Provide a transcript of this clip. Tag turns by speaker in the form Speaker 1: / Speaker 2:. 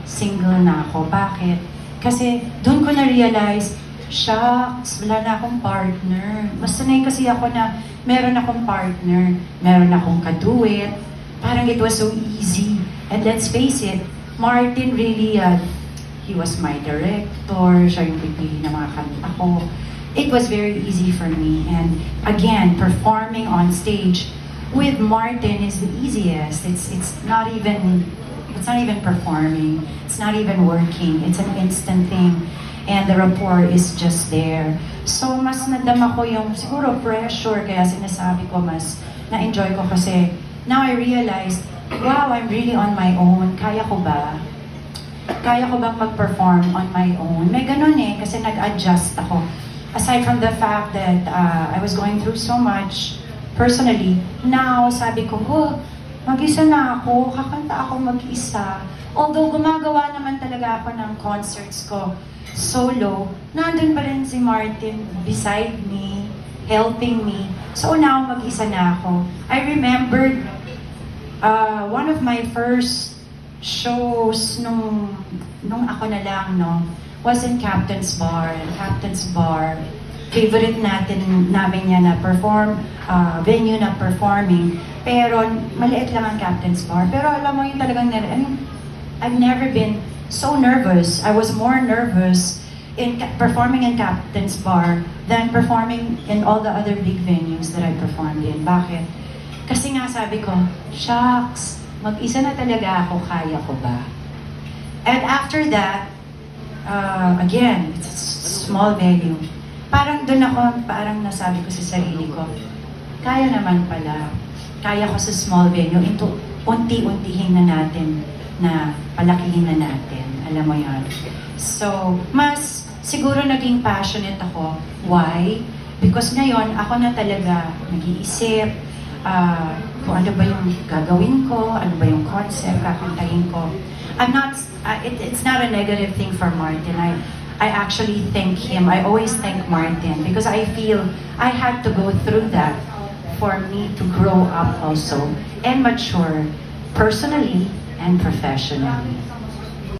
Speaker 1: single na ako. Bakit? Kasi doon ko na-realize, shucks, wala na akong partner. Mas sanay kasi ako na meron akong partner, meron akong kaduet. Parang it was so easy. And let's face it, Martin really, he was my director, siya yung pipili ng mga kanta ko. It was very easy for me. And again, performing on stage with Martin is the easiest. It's not even performing. It's not even working. It's an instant thing. And the rapport is just there. So, mas nadama ko yung siguro pressure, kaya sinasabi ko mas na-enjoy ko kasi now I realized, wow, I'm really on my own. Kaya ko ba? Kaya ko bang mag-perform on my own? May ganun kasi nag-adjust ako. Aside from the fact that I was going through so much personally, now sabi ko, mag-isa na ako, kakanta ako mag-isa. Although gumagawa naman talaga ako ng concerts ko solo, nandun pa rin si Martin beside me, helping me. So now mag-isa na ako. I remembered one of my first shows nung ako na lang, was in Captain's Bar. Captain's Bar, favorite namin niya na venue na performing. Pero maliit lang ang Captain's Bar. Pero alam mo yung talagang, I've never been so nervous. I was more nervous in performing in Captain's Bar than performing in all the other big venues that I performed in. Bakit? Kasi nga sabi ko, shucks, mag-isa na talaga ako, kaya ko ba? And after that, again, it's a small venue. Parang doon ako, parang nasabi ko sa sarili ko, kaya naman pala. Kaya ko sa small venue. Ito, unti-untihin na natin, na palakihin na natin. Alam mo yan. So, mas siguro naging passionate ako. Why? Because ngayon, ako na talaga nag-iisip, kung ano ba yung gagawin ko, ano ba yung concept, kakantahin ko. It's not a negative thing for Martin. I actually thank him. I always thank Martin because I feel I had to go through that for me to grow up also and mature personally and professionally.